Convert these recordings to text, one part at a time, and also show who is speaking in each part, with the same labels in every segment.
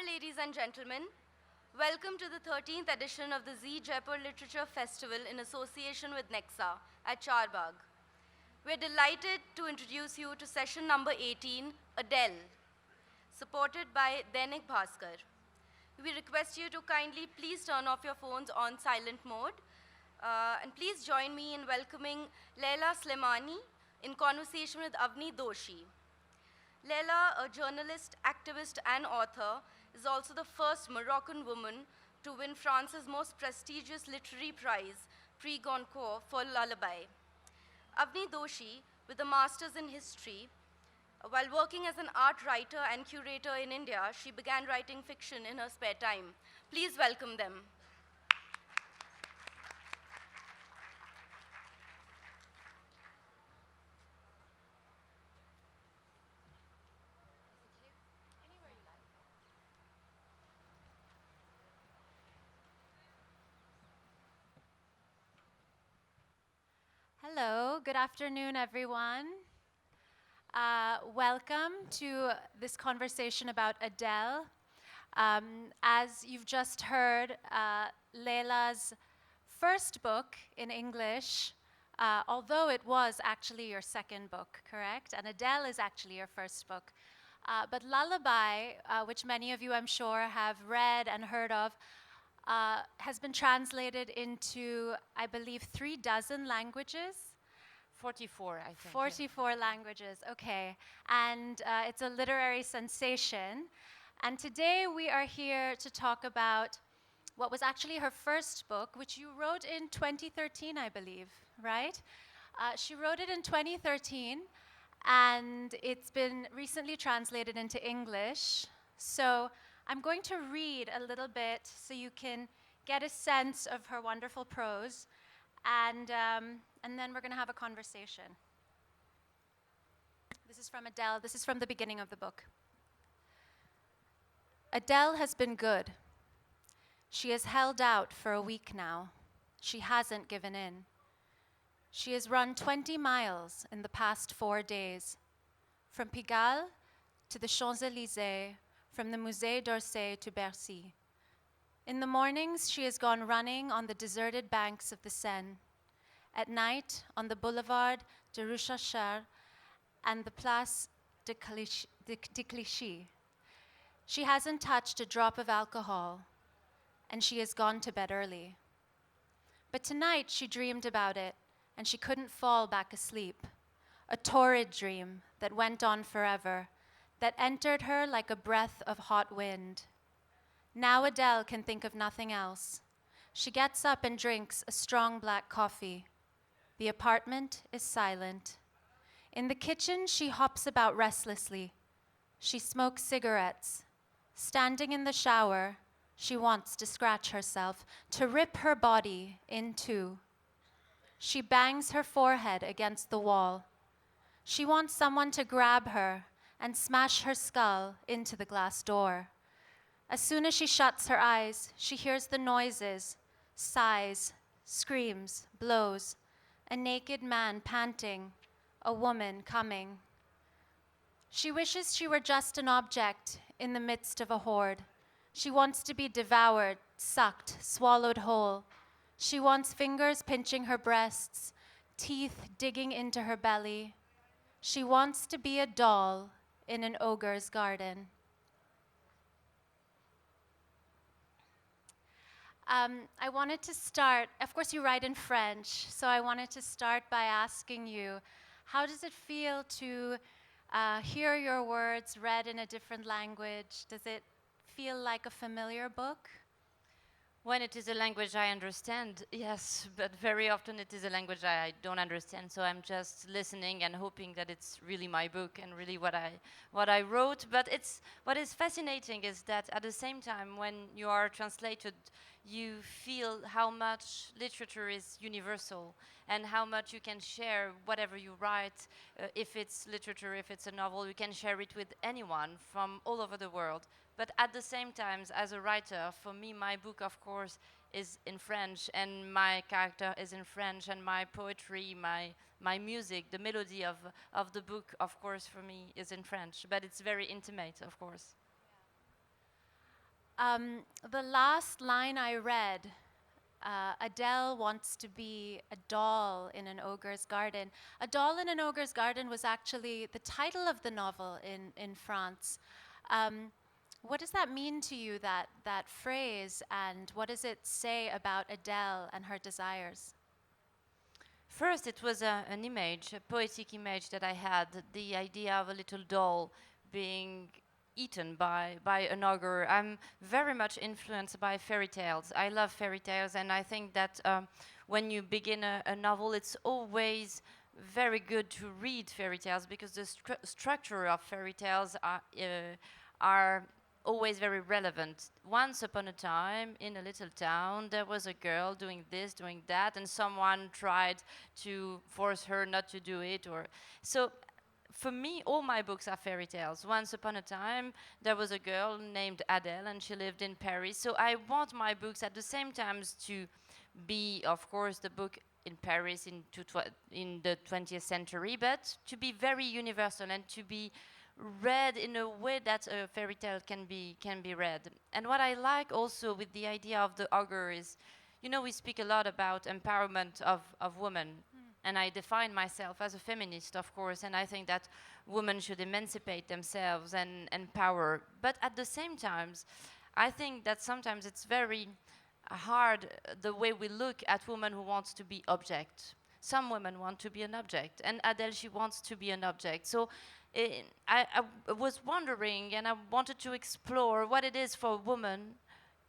Speaker 1: ladies and gentlemen. Welcome to the 13th edition of the Z Jaipur Literature Festival in association with Nexa at Charbagh. We're delighted to introduce you to session number 18, Adele, supported by Dainik Bhaskar. We request you to kindly please turn off your phones on silent mode. And please join me in welcoming Leïla Slimani in conversation with Avni Doshi. Leila, a journalist, activist, and author, is also the first Moroccan woman to win France's most prestigious literary prize, Prix Goncourt, for Lullaby. Avni Doshi, with a master's in history, while working as an art writer and curator in India, she began writing fiction in her spare time. Please welcome them.
Speaker 2: Hello, good afternoon, everyone. Welcome to this conversation about Adele. As you've just heard, Leila's first book in English, although it was actually your second book, correct? And Adele is actually your first book. But Lullaby, which many of you I'm sure have read and heard of, has been translated into, I believe, 36 languages.
Speaker 3: 44, I think.
Speaker 2: 44 languages, okay. And it's a literary sensation. And today we are here to talk about what was actually her first book, which you wrote in 2013, I believe, right? She wrote it in 2013, and it's been recently translated into English. So I'm going to read a little bit so you can get a sense of her wonderful prose, and then we're going to have a conversation. This is from Adele. This is from the beginning of the book. Adele has been good. She has held out for a week now. She hasn't given in. She has run 20 miles in the past 4 days, from Pigalle to the Champs-Élysées, from the Musée d'Orsay to Bercy. In the mornings, she has gone running on the deserted banks of the Seine. At night, on the boulevard de Ruchachar and the Place de Clichy. She hasn't touched a drop of alcohol, and she has gone to bed early. But tonight, she dreamed about it, and she couldn't fall back asleep. A torrid dream that went on forever, that entered her like a breath of hot wind. Now Adele can think of nothing else. She gets up and drinks a strong black coffee. The apartment is silent. In the kitchen, she hops about restlessly. She smokes cigarettes. Standing in the shower, she wants to scratch herself, to rip her body in two. She bangs her forehead against the wall. She wants someone to grab her and smash her skull into the glass door. As soon as she shuts her eyes, she hears the noises, sighs, screams, blows, a naked man panting, a woman coming. She wishes she were just an object in the midst of a horde. She wants to be devoured, sucked, swallowed whole. She wants fingers pinching her breasts, teeth digging into her belly. She wants to be a doll in an ogre's garden. I wanted to start, of course you write in French, so I wanted to start by asking you, how does it feel to hear your words read in a different language? Does it feel like a familiar book?
Speaker 3: When it is a language I understand, yes, but very often it is a language I don't understand, so I'm just listening and hoping that it's really my book and really what I wrote. But what is fascinating is that at the same time, when you are translated, you feel how much literature is universal and how much you can share whatever you write. If it's literature, if it's a novel, you can share it with anyone from all over the world. But at the same time, as a writer, for me, my book, of course, is in French, and my character is in French, and my poetry, my music, the melody of the book, of course, for me, is in French. But it's very intimate, of course.
Speaker 2: The last line I read, Adele wants to be a doll in an ogre's garden. A doll in an ogre's garden was actually the title of the novel in France. What does that mean to you, that phrase, and what does it say about Adele and her desires?
Speaker 3: First, it was an image, a poetic image that I had, the idea of a little doll being eaten by an ogre. I'm very much influenced by fairy tales. I love fairy tales, and I think that when you begin a novel, it's always very good to read fairy tales because the structure of fairy tales are always very relevant. Once upon a time, in a little town, there was a girl doing this, doing that, and someone tried to force her not to do it. Or so, for me, all my books are fairy tales. Once upon a time, there was a girl named Adele, and she lived in Paris. So I want my books at the same time to be, of course, the book in Paris in the 20th century, but to be very universal and to be read in a way that a fairy tale can be read. And what I like also with the idea of the ogre is, you know, we speak a lot about empowerment of women, and I define myself as a feminist, of course, and I think that women should emancipate themselves and empower. But at the same time, I think that sometimes it's very hard the way we look at women who wants to be object. Some women want to be an object, and Adele, she wants to be an object. So I was wondering, and I wanted to explore what it is for a woman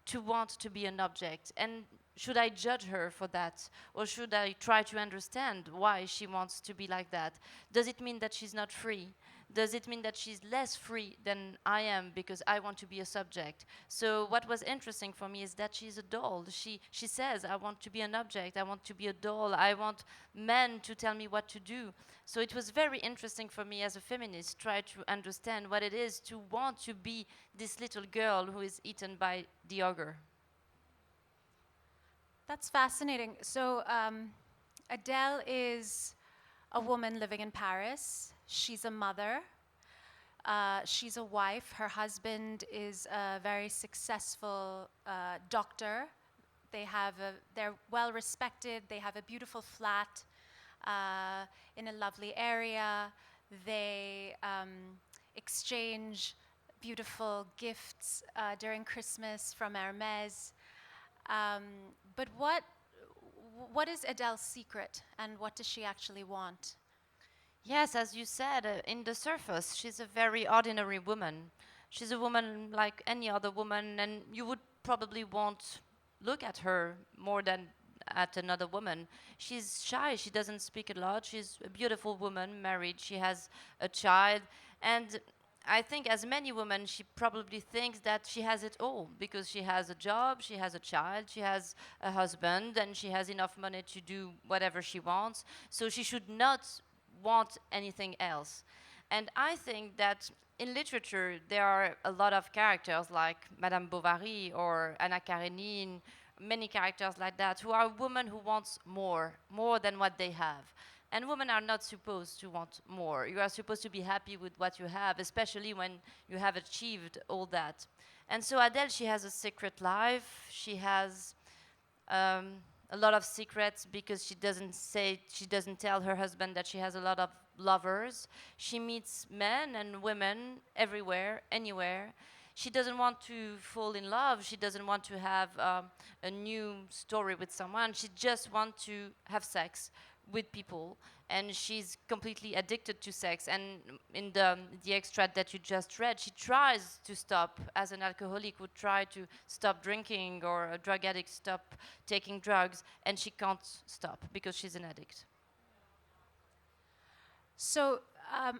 Speaker 3: to want to be an object. And should I judge her for that? Or should I try to understand why she wants to be like that? Does it mean that she's not free? Does it mean that she's less free than I am because I want to be a subject? So what was interesting for me is that she's a doll. She says, I want to be an object, I want to be a doll, I want men to tell me what to do. So it was very interesting for me as a feminist, try to understand what it is to want to be this little girl who is eaten by the ogre.
Speaker 2: That's fascinating. So Adele is a woman living in Paris. She's a mother. She's a wife. Her husband is a very successful doctor. They're well respected. They have a beautiful flat in a lovely area. They exchange beautiful gifts during Christmas from Hermès. But what is Adele's secret, and what does she actually want?
Speaker 3: Yes, as you said, in the surface, she's a very ordinary woman. She's a woman like any other woman, and you would probably won't look at her more than at another woman. She's shy, she doesn't speak a lot, she's a beautiful woman, married, she has a child, and I think as many women, she probably thinks that she has it all because she has a job, she has a child, she has a husband, and she has enough money to do whatever she wants, so she should not want anything else. And I think that in literature there are a lot of characters like Madame Bovary or Anna Karenine, many characters like that who are women who want more than what they have. And women are not supposed to want more. You are supposed to be happy with what you have, especially when you have achieved all that. And so Adele, she has a secret life. She has a lot of secrets because she doesn't tell her husband that she has a lot of lovers. She meets men and women everywhere, anywhere. She doesn't want to fall in love. She doesn't want to have a new story with someone. She just wants to have sex with people, and she's completely addicted to sex. And in the extract that you just read, she tries to stop, as an alcoholic would try to stop drinking, or a drug addict stop taking drugs, and she can't stop because she's an addict.
Speaker 2: So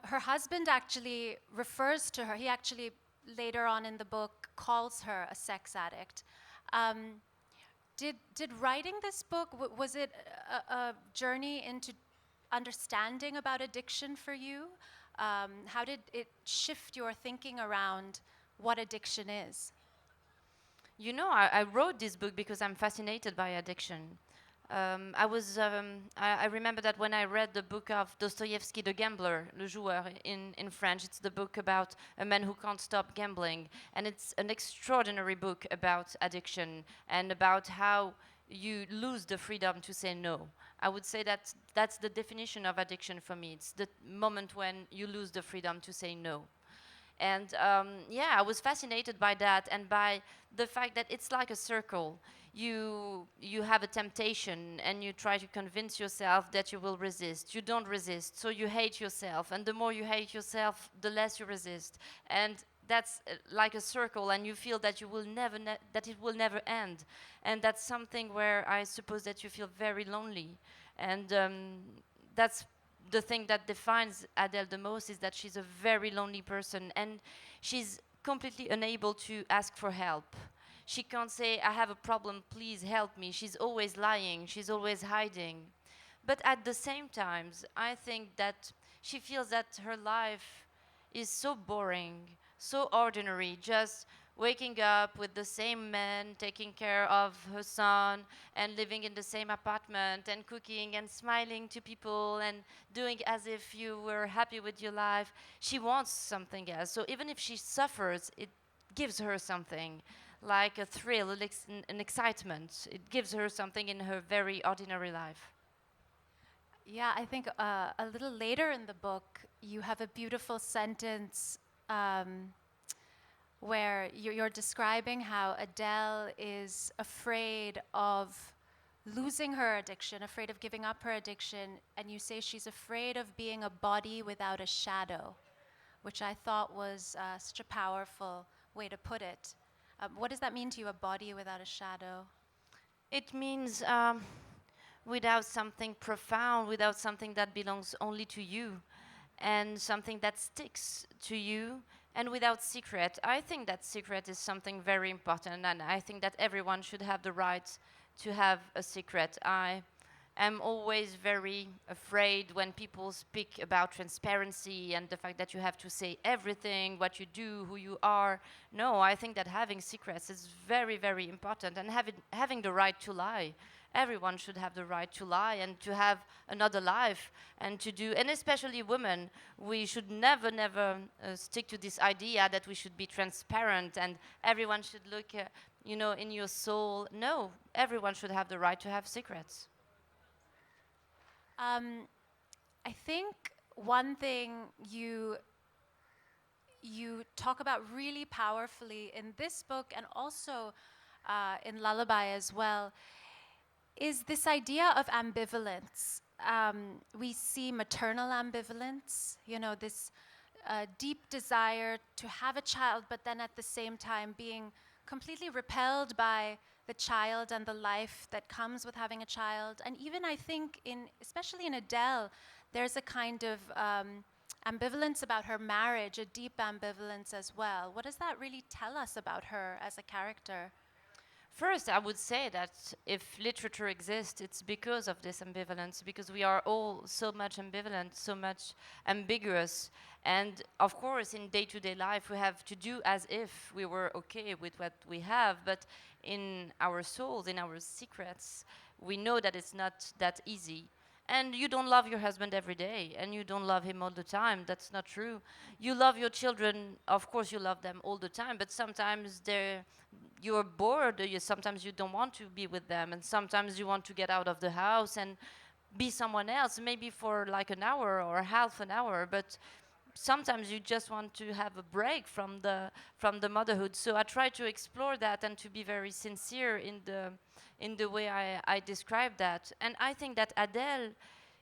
Speaker 2: her husband actually refers to her, he actually later on in the book calls her a sex addict. Did writing this book, was it a journey into understanding about addiction for you? How did it shift your thinking around what addiction is?
Speaker 3: You know, I wrote this book because I'm fascinated by addiction. I remember that when I read the book of Dostoevsky, The Gambler, Le Joueur, in French, it's the book about a man who can't stop gambling. And it's an extraordinary book about addiction and about how you lose the freedom to say no. I would say that that's the definition of addiction for me. It's the moment when you lose the freedom to say no. And yeah, I was fascinated by that and by the fact that it's like a circle. You have a temptation and you try to convince yourself that you will resist. You don't resist, so you hate yourself. And the more you hate yourself, the less you resist. And that's like a circle, and you feel that you will never that it will never end. And that's something where I suppose that you feel very lonely. And that's the thing that defines Adele the most, is that she's a very lonely person and she's completely unable to ask for help. She can't say, I have a problem, please help me. She's always lying, she's always hiding. But at the same time, I think that she feels that her life is so boring, so ordinary, just waking up with the same man, taking care of her son, and living in the same apartment, and cooking and smiling to people, and doing as if you were happy with your life. She wants something else. So even if she suffers, it gives her something, like a thrill, an excitement. It gives her something in her very ordinary life.
Speaker 2: Yeah, I think a little later in the book, you have a beautiful sentence where you're describing how Adele is afraid of losing her addiction, afraid of giving up her addiction, and you say she's afraid of being a body without a shadow, which I thought was such a powerful way to put it. What does that mean to you, a body without a shadow?
Speaker 3: It means without something profound, without something that belongs only to you, and something that sticks to you, and without secret. I think that secret is something very important, and I think that everyone should have the right to have a secret. I am always very afraid when people speak about transparency and the fact that you have to say everything, what you do, who you are. No, I think that having secrets is very, very important, and having the right to lie. Everyone should have the right to lie and to have another life, and to do, and especially women, we should never, never stick to this idea that we should be transparent and everyone should look, in your soul. No, everyone should have the right to have secrets.
Speaker 2: I think one thing you talk about really powerfully in this book, and also in Lullaby as well, is this idea of ambivalence. We see maternal ambivalence, this deep desire to have a child, but then at the same time being completely repelled by the child and the life that comes with having a child. And even I think, especially in Adele, there's a kind of ambivalence about her marriage, a deep ambivalence as well. What does that really tell us about her as a character?
Speaker 3: First, I would say that if literature exists, it's because of this ambivalence, because we are all so much ambivalent, so much ambiguous. And of course, in day-to-day life, we have to do as if we were okay with what we have, but in our souls, in our secrets, we know that it's not that easy. And you don't love your husband every day, and you don't love him all the time. That's not true. You love your children, of course you love them all the time, but sometimes you're bored, sometimes you don't want to be with them, and sometimes you want to get out of the house and be someone else, maybe for like an hour or half an hour, but sometimes you just want to have a break from the motherhood. So I try to explore that and to be very sincere in the way I describe that. And I think that Adele,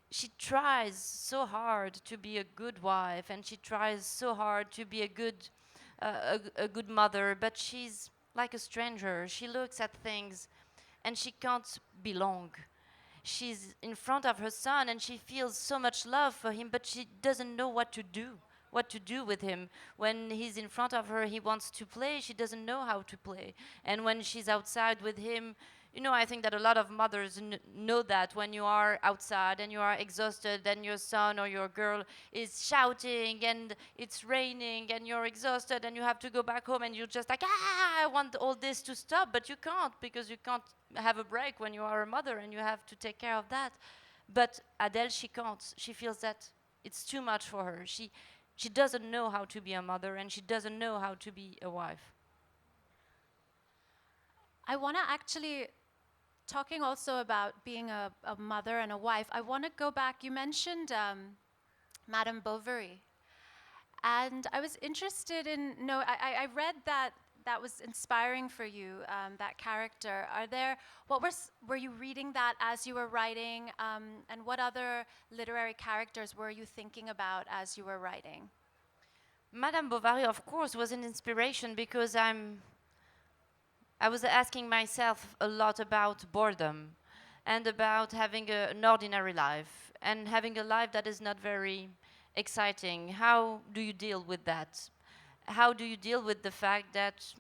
Speaker 3: she tries so hard to be a good wife, and she tries so hard to be a good mother, but she's like a stranger. She looks at things and she can't belong. She's in front of her son and she feels so much love for him, but she doesn't know what to do with him. When he's in front of her, he wants to play, she doesn't know how to play. And when she's outside with him, you know, I think that a lot of mothers know that when you are outside and you are exhausted and your son or your girl is shouting and it's raining and you're exhausted and you have to go back home and you're just like, I want all this to stop, but you can't, because you can't have a break when you are a mother and you have to take care of that. But Adele, she can't. She feels that it's too much for her. She doesn't know how to be a mother, and she doesn't know how to be a wife.
Speaker 2: I want to actually, talking also about being a mother and a wife, I want to go back. You mentioned Madame Bovary. And I was interested in, I read that was inspiring for you, that character. Were you reading that as you were writing? And what other literary characters were you thinking about as you were writing?
Speaker 3: Madame Bovary, of course, was an inspiration because I was asking myself a lot about boredom and about having an ordinary life and having a life that is not very exciting. How do you deal with that? How do you deal with the fact that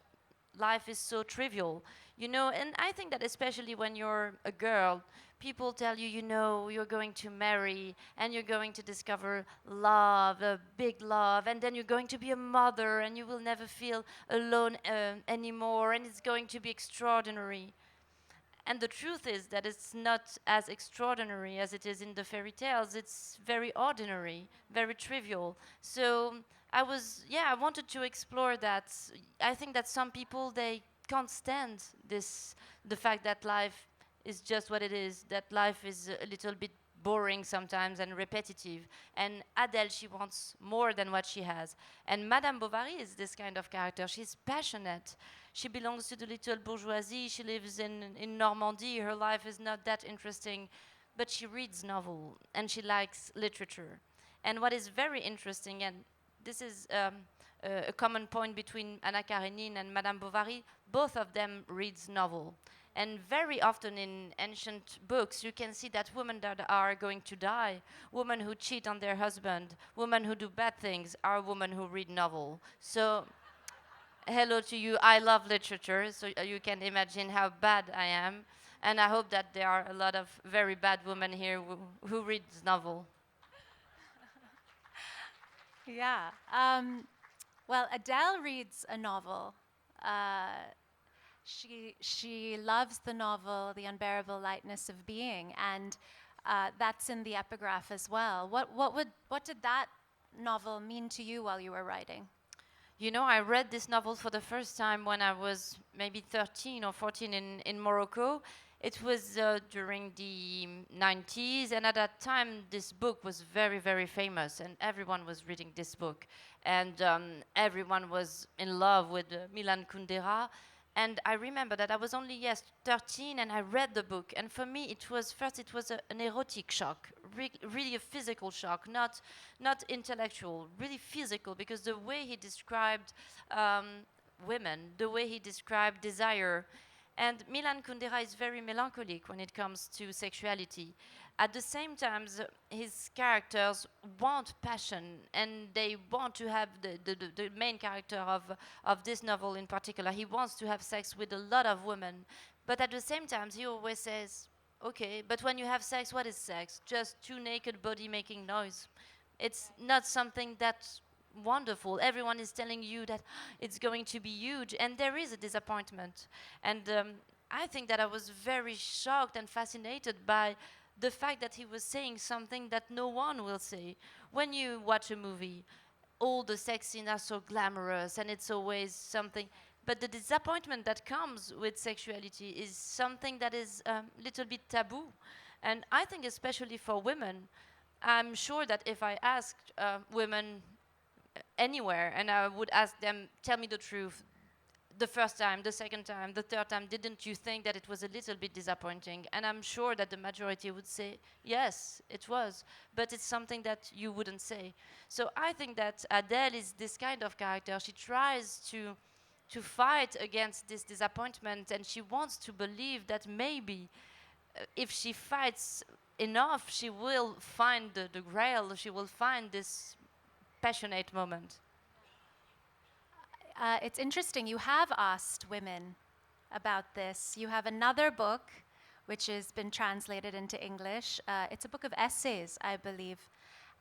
Speaker 3: life is so trivial? You know, and I think that especially when you're a girl, people tell you, you know, you're going to marry and you're going to discover love, a big love, and then you're going to be a mother and you will never feel alone anymore, and it's going to be extraordinary. And the truth is that it's not as extraordinary as it is in the fairy tales. It's very ordinary, very trivial. So I wanted to explore that. I think that some people, they can't stand the fact that life is just what it is, that life is a little bit boring sometimes and repetitive. And Adele, she wants more than what she has. And Madame Bovary is this kind of character. She's passionate. She belongs to the little bourgeoisie. She lives in Normandy. Her life is not that interesting, but she reads novel and she likes literature. And what is very interesting, and this is a common point between Anna Karenine and Madame Bovary, both of them reads novel. And very often in ancient books, you can see that women that are going to die, women who cheat on their husband, women who do bad things, are women who read novel. So, hello to you. I love literature, so you can imagine how bad I am. And I hope that there are a lot of very bad women here who read novel.
Speaker 2: Yeah. Well, Adele reads a novel. She loves the novel, The Unbearable Lightness of Being, and that's in the epigraph as well. What did that novel mean to you while you were writing?
Speaker 3: You know, I read this novel for the first time when I was maybe 13 or 14 in Morocco. It was during the 90s, and at that time, this book was very, very famous, and everyone was reading this book. And everyone was in love with Milan Kundera. And I remember that I was only 13, and I read the book. And for me, it was an erotic shock, really a physical shock, not intellectual, really physical, because the way he described women, the way he described desire. And Milan Kundera is very melancholic when it comes to sexuality. At the same time, his characters want passion, and they want to have the main character of this novel in particular. He wants to have sex with a lot of women. But at the same time, he always says, okay, but when you have sex, what is sex? Just two naked bodies making noise. It's not something that's wonderful. Everyone is telling you that it's going to be huge, and there is a disappointment. And I think that I was very shocked and fascinated by the fact that he was saying something that no one will say. When you watch a movie, all the sex scenes are so glamorous and it's always something, but the disappointment that comes with sexuality is something that is a little bit taboo. And I think especially for women, I'm sure that if I asked women anywhere and I would ask them, tell me the truth, the first time, the second time, the third time, didn't you think that it was a little bit disappointing? And I'm sure that the majority would say, yes, it was, but it's something that you wouldn't say. So I think that Adele is this kind of character. She tries to fight against this disappointment, and she wants to believe that maybe if she fights enough, she will find the grail, she will find this passionate moment.
Speaker 2: It's interesting, you have asked women about this. You have another book, which has been translated into English. It's a book of essays, I believe.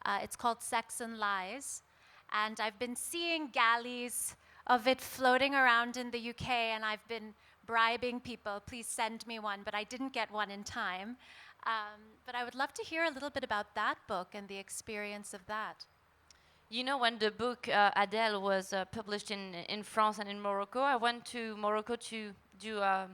Speaker 2: It's called Sexe and Lies. And I've been seeing galleys of it floating around in the UK, and I've been bribing people, please send me one, but I didn't get one in time. But I would love to hear a little bit about that book and the experience of that.
Speaker 3: You know, when the book Adele was published in France and in Morocco, I went to Morocco to do a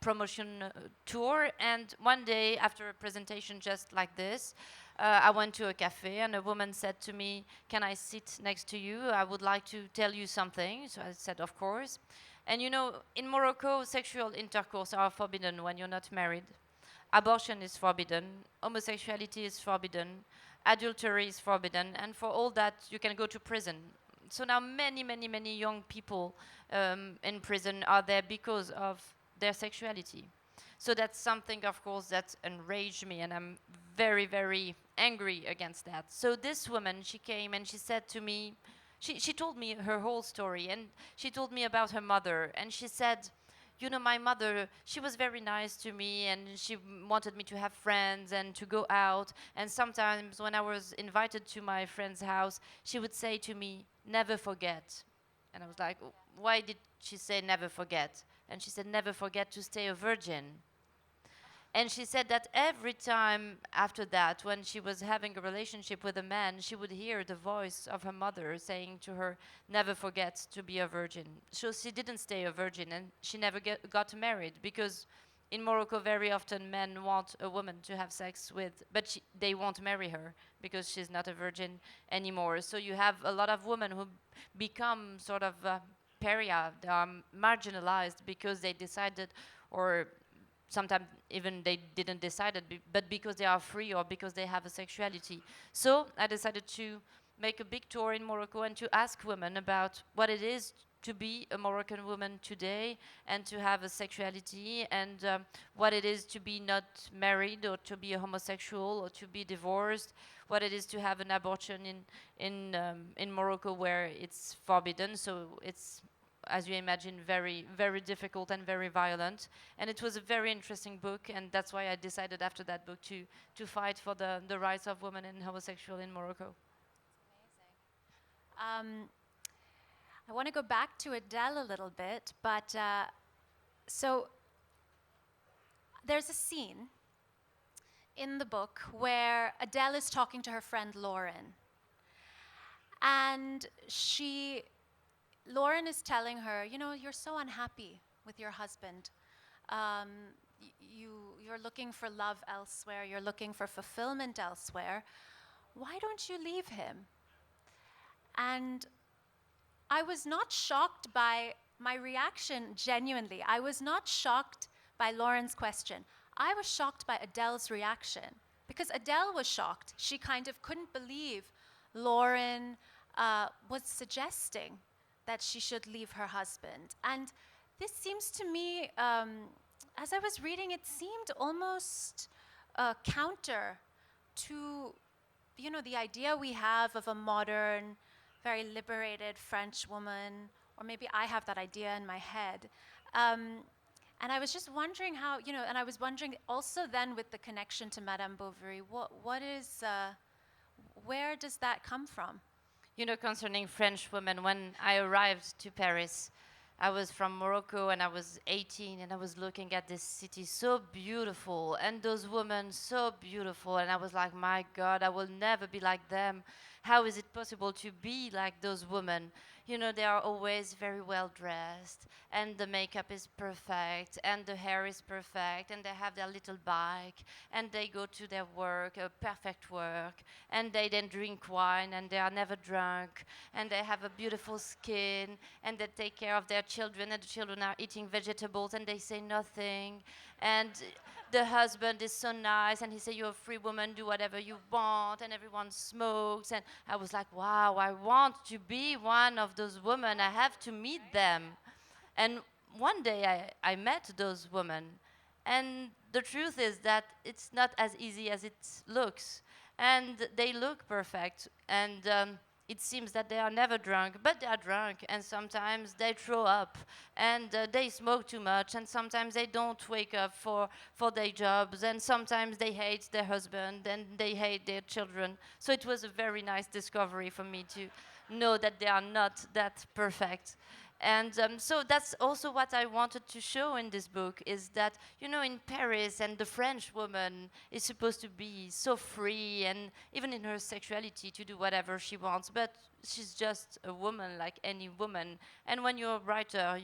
Speaker 3: promotion tour. And one day, after a presentation just like this, I went to a cafe and a woman said to me, "Can I sit next to you? I would like to tell you something." So I said, "Of course." And you know, in Morocco, sexual intercourse are forbidden when you're not married. Abortion is forbidden. Homosexuality is forbidden. Adultery is forbidden. And for all that, you can go to prison. So now many young people in prison are there because of their sexuality. So that's something, of course, that enraged me, and I'm very angry against that. So this woman, she came and she said to me, she told me her whole story, and she told me about her mother, and she said, "You know, my mother, she was very nice to me, and she wanted me to have friends and to go out, and sometimes when I was invited to my friend's house, she would say to me, 'Never forget.'" And I was like, "Why did she say never forget?" And she said, "Never forget to stay a virgin." And she said that every time after that, when she was having a relationship with a man, she would hear the voice of her mother saying to her, "Never forget to be a virgin." So she didn't stay a virgin, and she never got married, because in Morocco very often men want a woman to have sex with, but they won't marry her because she's not a virgin anymore. So you have a lot of women who become sort of pariah, they are marginalized because they decided, or sometimes even they didn't decide it, but because they are free or because they have a sexuality. So I decided to make a big tour in Morocco and to ask women about what it is to be a Moroccan woman today and to have a sexuality, and what it is to be not married or to be a homosexual or to be divorced, what it is to have an abortion in Morocco where it's forbidden. So it's, as you imagine, very difficult and very violent. And it was a very interesting book, and that's why I decided after that book to fight for the rights of women and homosexual in Morocco.
Speaker 2: Amazing. I want to go back to Adele a little bit, but so there's a scene in the book where Adele is talking to her friend Lauren, and Lauren is telling her, "You know, you're so unhappy with your husband. You're looking for love elsewhere. You're looking for fulfillment elsewhere. Why don't you leave him?" And I was not shocked by my reaction, genuinely. I was not shocked by Lauren's question. I was shocked by Adele's reaction, because Adele was shocked. She kind of couldn't believe Lauren was suggesting that she should leave her husband. And this seems to me, as I was reading, it seemed almost counter to, you know, the idea we have of a modern, very liberated French woman, or maybe I have that idea in my head. And I was just wondering how, you know, and I was wondering also then with the connection to Madame Bovary, where does that come from?
Speaker 3: You know, concerning French women, when I arrived to Paris, I was from Morocco and I was 18, and I was looking at this city so beautiful and those women so beautiful, and I was like, my God, I will never be like them. How is it possible to be like those women? You know, they are always very well dressed, and the makeup is perfect, and the hair is perfect, and they have their little bike, and they go to their work, perfect work, and they then drink wine, and they are never drunk, and they have a beautiful skin, and they take care of their children, and the children are eating vegetables, and they say nothing, and the husband is so nice, and he said, "You're a free woman, do whatever you want," and everyone smokes. And I was like, wow, I want to be one of those women. I have to meet them. And one day I met those women, and the truth is that it's not as easy as it looks, and they look perfect. And it seems that they are never drunk, but they are drunk, and sometimes they throw up, and they smoke too much, and sometimes they don't wake up for their jobs, and sometimes they hate their husband, and they hate their children. So it was a very nice discovery for me to know that they are not that perfect. And so that's also what I wanted to show in this book, is that, you know, in Paris, and the French woman is supposed to be so free, and even in her sexuality to do whatever she wants, but she's just a woman like any woman. And when you're a writer,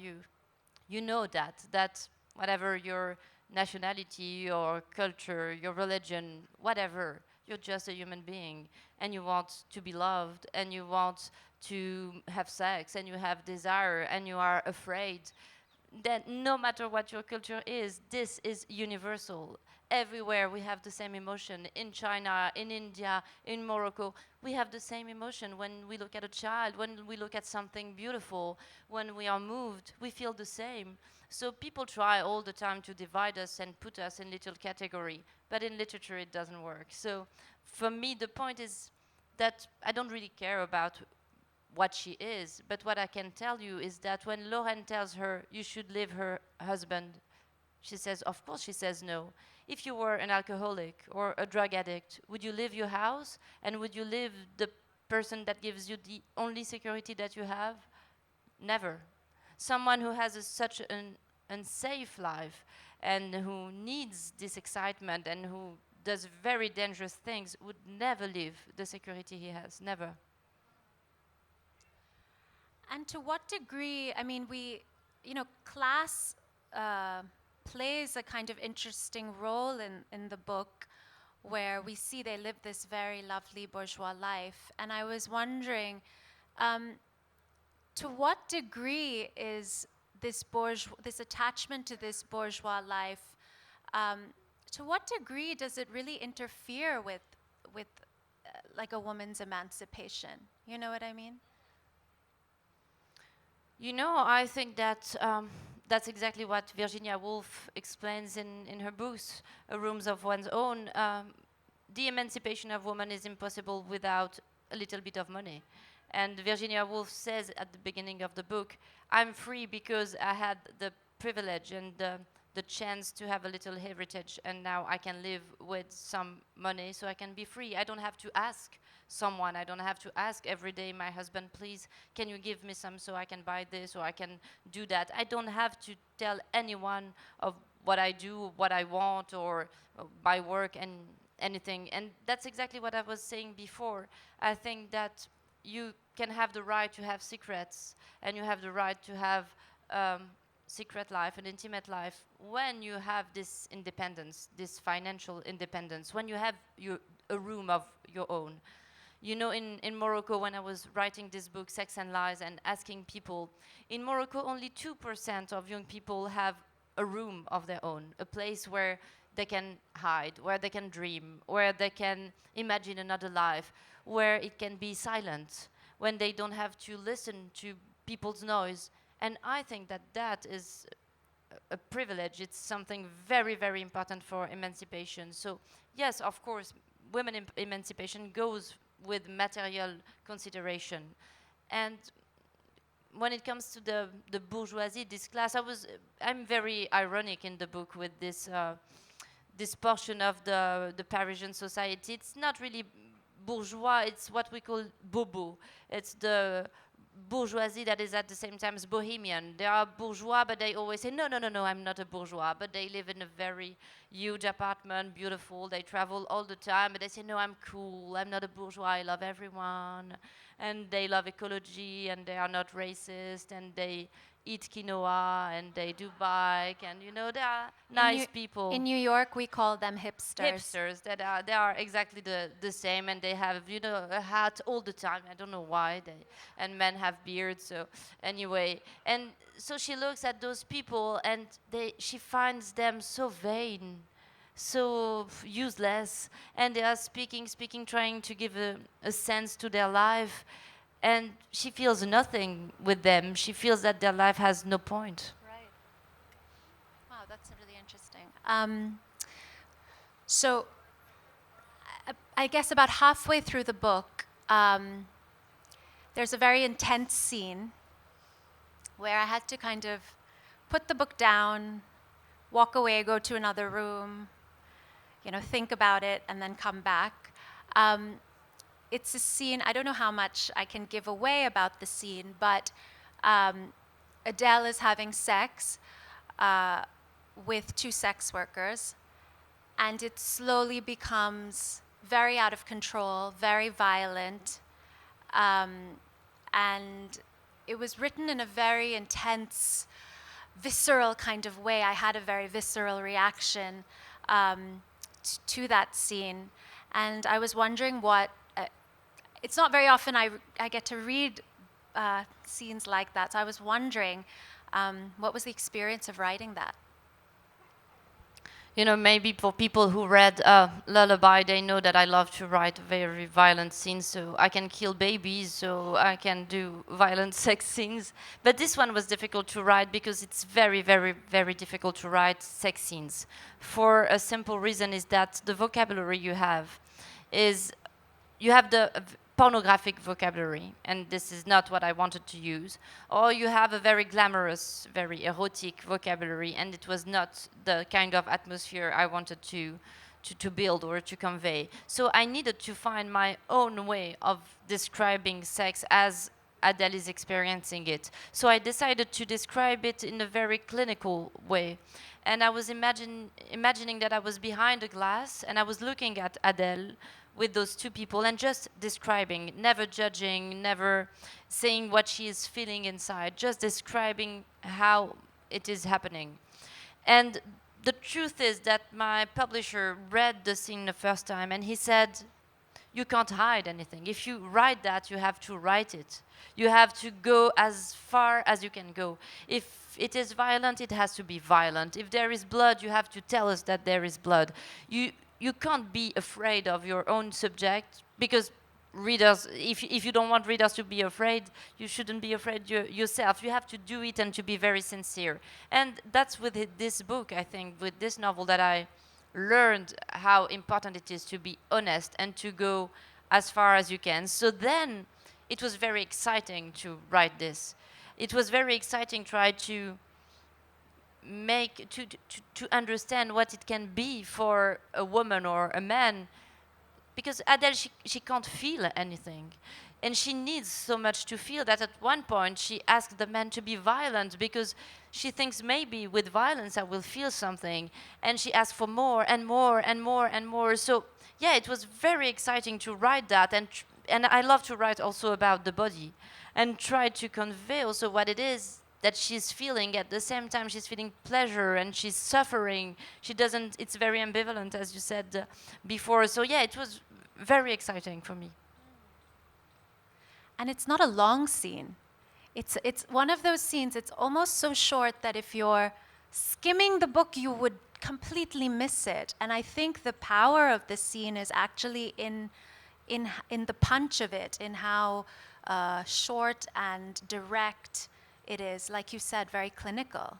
Speaker 3: you know that whatever your nationality, your culture, your religion, whatever, you're just a human being, and you want to be loved, and you want to have sex, and you have desire, and you are afraid. That no matter what your culture is, this is universal. Everywhere we have the same emotion. In China, in India, in Morocco, we have the same emotion. When we look at a child, when we look at something beautiful, when we are moved, we feel the same. So people try all the time to divide us and put us in little category, but in literature it doesn't work. So for me, the point is that I don't really care about what she is, but what I can tell you is that when Lauren tells her you should leave her husband, she says, of course. She says no. If you were an alcoholic or a drug addict, would you leave your house, and would you leave the person that gives you the only security that you have? Never. Someone who has such an unsafe life, and who needs this excitement, and who does very dangerous things, would never leave the security he has. Never.
Speaker 2: And to what degree, I mean, class plays a kind of interesting role in the book, where we see they live this very lovely bourgeois life. And I was wondering, to what degree is this attachment to this bourgeois life, to what degree does it really interfere with like a woman's emancipation? You know what I mean?
Speaker 3: You know, I think that that's exactly what Virginia Woolf explains in her books, A Rooms of One's Own. The emancipation of women is impossible without a little bit of money. And Virginia Woolf says at the beginning of the book, I'm free because I had the privilege and the chance to have a little heritage, and now I can live with some money, so I can be free. I don't have to ask someone. I don't have to ask every day my husband, please, can you give me some so I can buy this or I can do that. I don't have to tell anyone of what I do, what I want, or my work and anything. And that's exactly what I was saying before. I think that you can have the right to have secrets, and you have the right to have secret life and intimate life when you have this independence, this financial independence, when you have a room of your own. You know, in Morocco, when I was writing this book, Sex and Lies, and asking people, in Morocco only 2% of young people have a room of their own, a place where they can hide, where they can dream, where they can imagine another life, where it can be silent, when they don't have to listen to people's noise. And I think that that is a privilege. It's something very, very important for emancipation. So yes, of course, women emancipation goes with material consideration. And when it comes to the bourgeoisie, this class, I'm very ironic in the book with this this portion of the Parisian society. It's not really bourgeois, it's what we call bobo. It's the bourgeoisie that is at the same time bohemian. They are bourgeois, but they always say, no, no, no, no, I'm not a bourgeois. But they live in a very huge apartment, beautiful. They travel all the time, but they say, no, I'm cool. I'm not a bourgeois. I love everyone. And they love ecology, and they are not racist, and they eat quinoa, and they do bike, and you know, they are nice people.
Speaker 2: In New York, we call them hipsters.
Speaker 3: Hipsters, they are exactly the same, and they have, you know, a hat all the time. I don't know why. And men have beards, so anyway. And so she looks at those people, and she finds them so vain, so useless, and they are speaking, trying to give a sense to their life. And she feels nothing with them. She feels that their life has no point.
Speaker 2: Right. Wow, that's really interesting. So I guess about halfway through the book, there's a very intense scene where I had to kind of put the book down, walk away, go to another room, think about it, and then come back. It's a scene, I don't know how much I can give away about the scene, but Adele is having sex with 2 sex workers, and it slowly becomes very out of control, very violent, and it was written in a very intense, visceral kind of way. I had a very visceral reaction to that scene, and I was wondering what, it's not very often I get to read scenes like that, so I was wondering what was the experience of writing that?
Speaker 3: Maybe for people who read Lullaby, they know that I love to write very violent scenes, so I can kill babies, so I can do violent sex scenes. But this one was difficult to write because it's very, very, very difficult to write sex scenes. For a simple reason is that the vocabulary you have the pornographic vocabulary, and this is not what I wanted to use, or you have a very glamorous, very erotic vocabulary, and it was not the kind of atmosphere I wanted to build or to convey. So I needed to find my own way of describing sex as Adele is experiencing it. So I decided to describe it in a very clinical way. And I was imagining that I was behind a glass and I was looking at Adele with those 2 people and just describing, never judging, never saying what she is feeling inside, just describing how it is happening. And the truth is that my publisher read the scene the first time and he said, you can't hide anything. If you write that, you have to write it. You have to go as far as you can go. If it is violent, it has to be violent. If there is blood, you have to tell us that there is blood. You can't be afraid of your own subject, because readers, if you don't want readers to be afraid, you shouldn't be afraid yourself. You have to do it and to be very sincere. And that's with this book, I think, with this novel, that I learned how important it is to be honest and to go as far as you can. So then it was very exciting to write this. It was very exciting to try to understand what it can be for a woman or a man, because Adele, she can't feel anything, and she needs so much to feel that at one point she asked the man to be violent because she thinks maybe with violence I will feel something, and she asked for more and more and more and more. So yeah, it was very exciting to write that, and I love to write also about the body and try to convey also what it is that she's feeling. At the same time, she's feeling pleasure and she's suffering. It's very ambivalent, as you said before. So yeah, it was very exciting for me.
Speaker 2: And it's not a long scene. It's one of those scenes, it's almost so short that if you're skimming the book, you would completely miss it. And I think the power of the scene is actually in the punch of it, in how short and direct it is, like you said, very clinical.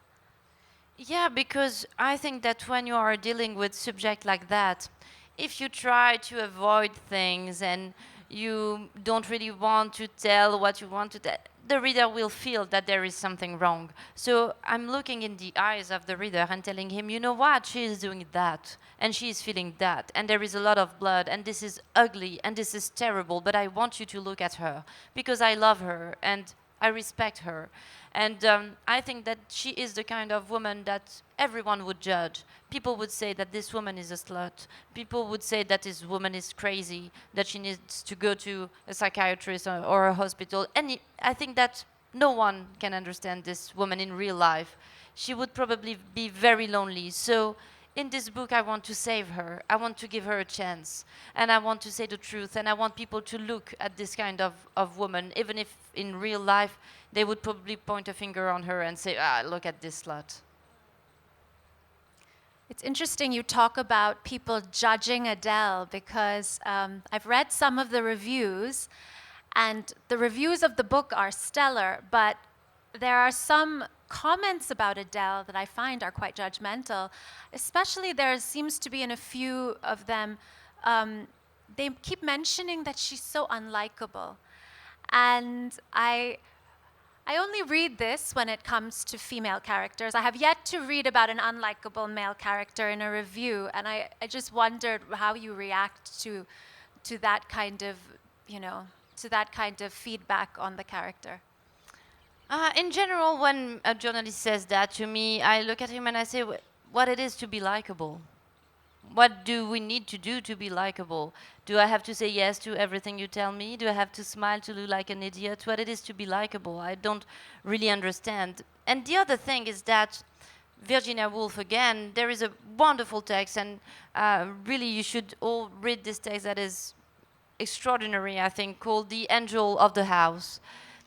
Speaker 3: Yeah, because I think that when you are dealing with subject like that, if you try to avoid things and you don't really want to tell what you want to tell, the reader will feel that there is something wrong. So I'm looking in the eyes of the reader and telling him, you know what, she is doing that, and she is feeling that, and there is a lot of blood, and this is ugly, and this is terrible, but I want you to look at her, because I love her, and I respect her. And I think that she is the kind of woman that everyone would judge. People would say that this woman is a slut. People would say that this woman is crazy, that she needs to go to a psychiatrist or a hospital. And I think that no one can understand this woman in real life. She would probably be very lonely. So in this book, I want to save her. I want to give her a chance. And I want to say the truth. And I want people to look at this kind of woman, even if in real life they would probably point a finger on her and say, look at this slut.
Speaker 2: It's interesting you talk about people judging Adele, because I've read some of the reviews, and the reviews of the book are stellar, but there are some comments about Adele that I find are quite judgmental. Especially there seems to be in a few of them, they keep mentioning that she's so unlikable. And I only read this when it comes to female characters. I have yet to read about an unlikable male character in a review, and I just wondered how you react to that kind of, to that kind of feedback on the character.
Speaker 3: In general, when a journalist says that to me, I look at him and I say, what it is to be likable. What do we need to do to be likable? Do I have to say yes to everything you tell me? Do I have to smile to look like an idiot? What it is to be likable? I don't really understand. And the other thing is that Virginia Woolf, again, there is a wonderful text, and really you should all read this text that is extraordinary, I think, called The Angel of the House.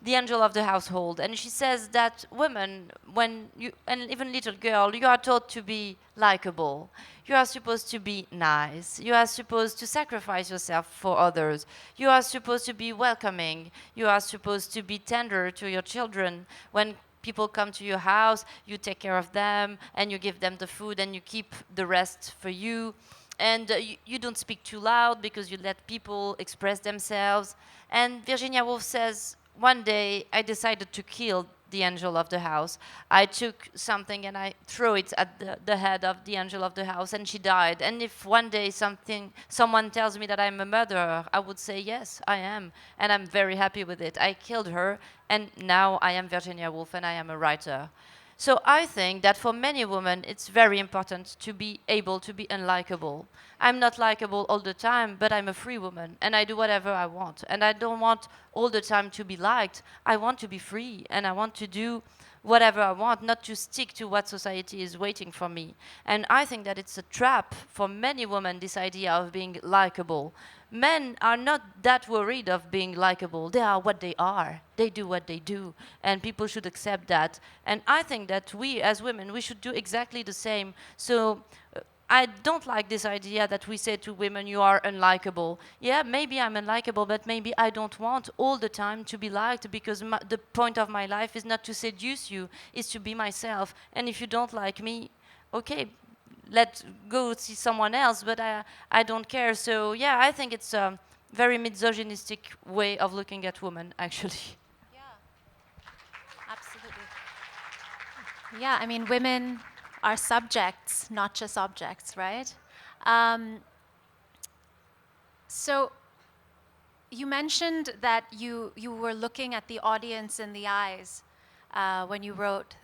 Speaker 3: The angel of the household. And she says that women, when you, and even little girl, you are taught to be likable. You are supposed to be nice. You are supposed to sacrifice yourself for others. You are supposed to be welcoming. You are supposed to be tender to your children. When people come to your house, you take care of them and you give them the food and you keep the rest for you. And you don't speak too loud because you let people express themselves. And Virginia Woolf says, one day I decided to kill the angel of the house. I took something and I threw it at the head of the angel of the house, and she died. And if one day someone tells me that I'm a murderer, I would say yes, I am, and I'm very happy with it. I killed her, and now I am Virginia Woolf, and I am a writer. So I think that for many women, it's very important to be able to be unlikable. I'm not likable all the time, but I'm a free woman, and I do whatever I want. And I don't want all the time to be liked. I want to be free, and I want to do whatever I want, not to stick to what society is waiting for me. And I think that it's a trap for many women, this idea of being likable. Men are not that worried of being likable. They are what they are. They do what they do, and people should accept that. And I think that we, as women, we should do exactly the same. So I don't like this idea that we say to women, you are unlikable. Yeah, maybe I'm unlikable, but maybe I don't want all the time to be liked, because the point of my life is not to seduce you, it's to be myself. And if you don't like me, okay, let's go see someone else, but I don't care. So yeah, I think it's a very misogynistic way of looking at women, actually.
Speaker 2: Yeah, absolutely. Yeah, I mean, women are subjects, not just objects, right? So you mentioned that you were looking at the audience in the eyes when you wrote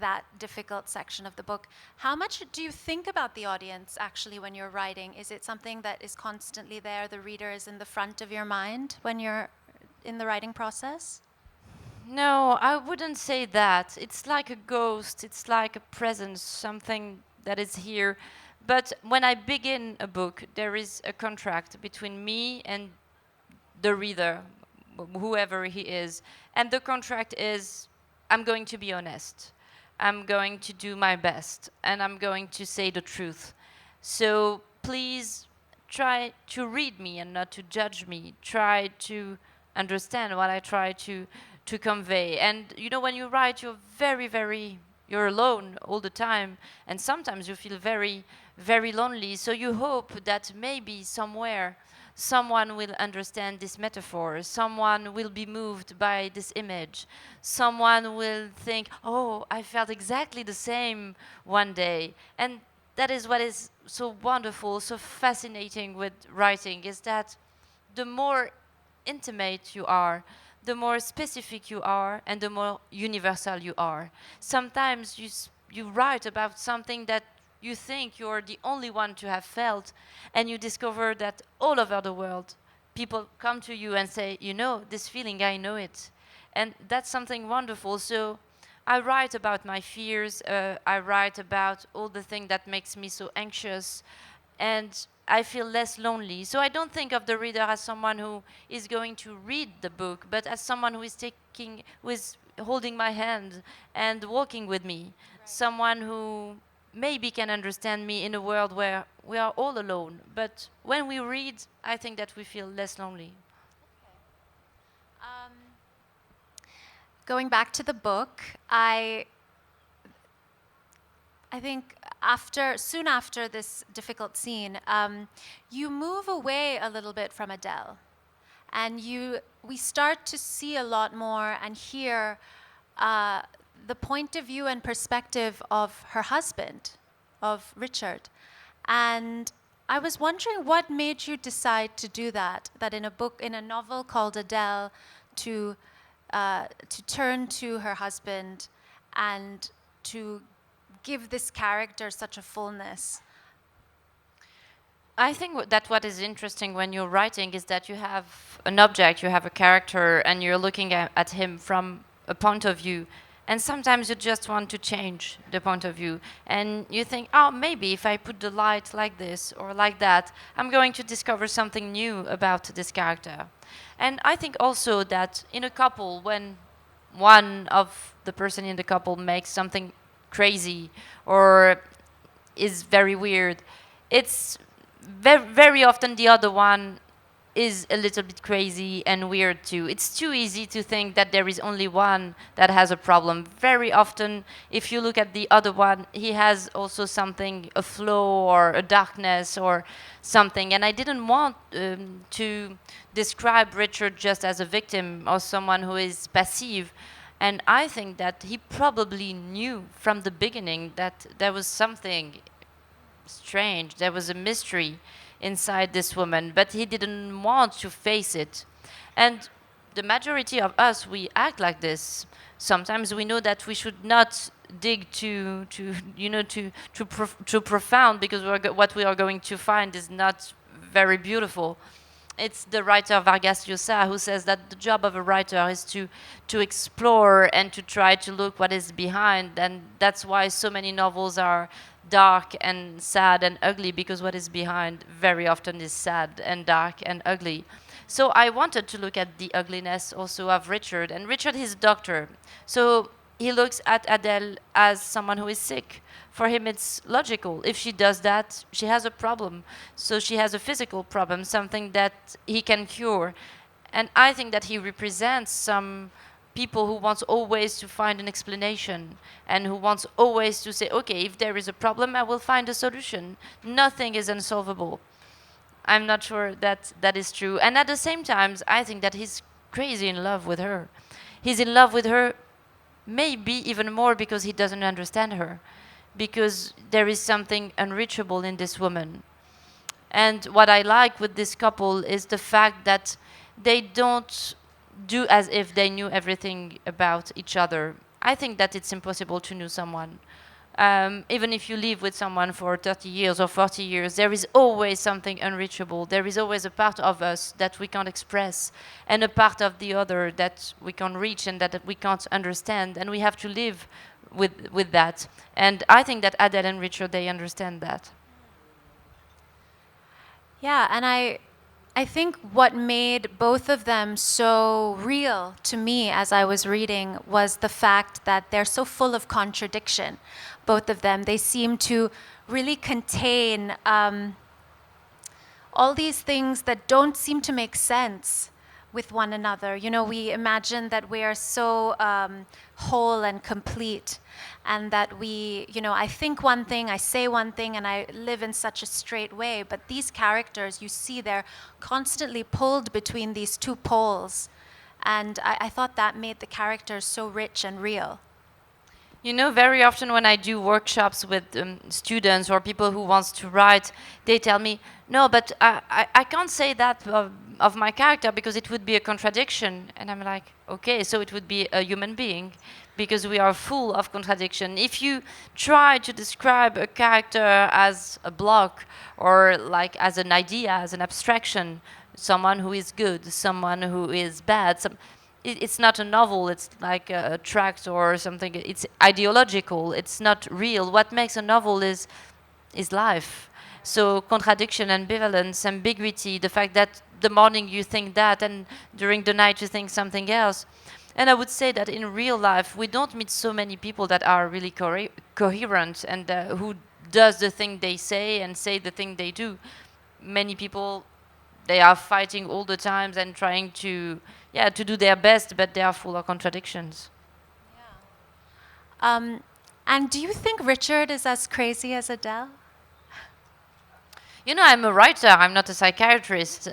Speaker 2: that difficult section of the book. How much do you think about the audience actually when you're writing? Is it something that is constantly there, the reader is in the front of your mind when you're in the writing process?
Speaker 3: No, I wouldn't say that. It's like a ghost, it's like a presence, something that is here. But when I begin a book, there is a contract between me and the reader, whoever he is. And the contract is, I'm going to be honest. I'm going to do my best, and I'm going to say the truth. So please try to read me and not to judge me. Try to understand what I try to convey. And you know, when you write, you're alone all the time, and sometimes you feel very, very lonely. So you hope that maybe somewhere someone will understand this metaphor, someone will be moved by this image, someone will think, oh, I felt exactly the same one day. And that is what is so wonderful, so fascinating with writing, is that the more intimate you are, the more specific you are, and the more universal you are. Sometimes you write about something that you think you're the only one to have felt, and you discover that all over the world, people come to you and say, you know, this feeling, I know it. And that's something wonderful. So I write about my fears, I write about all the things that makes me so anxious, and I feel less lonely. So I don't think of the reader as someone who is going to read the book, but as someone who is holding my hand and walking with me. Right. Someone who maybe can understand me in a world where we are all alone. But when we read, I think that we feel less lonely.
Speaker 2: Okay. Going back to the book, I think soon after this difficult scene, you move away a little bit from Adele. And we start to see a lot more and hear the point of view and perspective of her husband, of Richard. And I was wondering what made you decide to do that in a novel called Adele, to turn to her husband and to give this character such a fullness.
Speaker 3: I think that what is interesting when you're writing is that you have an object, you have a character, and you're looking at him from a point of view. And sometimes you just want to change the point of view. And you think, oh, maybe if I put the light like this or like that, I'm going to discover something new about this character. And I think also that in a couple, when one of the person in the couple makes something crazy or is very weird, it's very often the other one is a little bit crazy and weird too. It's too easy to think that there is only one that has a problem. Very often, if you look at the other one, he has also something, a flaw or a darkness or something. And I didn't want to describe Richard just as a victim or someone who is passive. And I think that he probably knew from the beginning that there was something strange, there was a mystery inside this woman, but he didn't want to face it. And the majority of us, we act like this. Sometimes we know that we should not dig too profound, because what we are going to find is not very beautiful. It's the writer Vargas Llosa who says that the job of a writer is to explore and to try to look what is behind, and that's why so many novels are dark and sad and ugly, because what is behind very often is sad and dark and ugly. So I wanted to look at the ugliness also of Richard, and Richard is a doctor, so he looks at Adele as someone who is sick. For him, it's logical. If she does that, she has a problem. So she has a physical problem, something that he can cure. And I think that he represents some people who wants always to find an explanation and who wants always to say, okay, if there is a problem, I will find a solution. Nothing is unsolvable. I'm not sure that that is true. And at the same time, I think that he's crazy in love with her. He's in love with her maybe even more because he doesn't understand her, because there is something unreachable in this woman. And what I like with this couple is the fact that they don't do as if they knew everything about each other. I think that it's impossible to know someone. Even if you live with someone for 30 years or 40 years, there is always something unreachable. There is always a part of us that we can't express, and a part of the other that we can't reach and that we can't understand, and we have to live with that. And I think that Adele and Richard, they understand that.
Speaker 2: Yeah, and I think what made both of them so real to me as I was reading was the fact that they're so full of contradiction, both of them. They seem to really contain all these things that don't seem to make sense with one another. You know, we imagine that we are so whole and complete, and that we, you know, I think one thing, I say one thing, and I live in such a straight way. But these characters, you see, they're constantly pulled between these two poles. And I thought that made the characters so rich and real.
Speaker 3: You know, very often when I do workshops with students or people who wants to write, they tell me, no, but I can't say that of my character because it would be a contradiction. And I'm like, okay, so it would be a human being, because we are full of contradiction. If you try to describe a character as a block or like as an idea, as an abstraction, someone who is good, someone who is bad, it's not a novel, it's like a tract or something. It's ideological, it's not real. What makes a novel is life. So contradiction, ambivalence, ambiguity, the fact that the morning you think that and during the night you think something else. And I would say that in real life, we don't meet so many people that are really coherent and who does the thing they say and say the thing they do. Many people, they are fighting all the time and trying to do their best, but they are full of contradictions.
Speaker 2: Yeah. And do you think Richard is as crazy as Adele?
Speaker 3: You know, I'm a writer, I'm not a psychiatrist.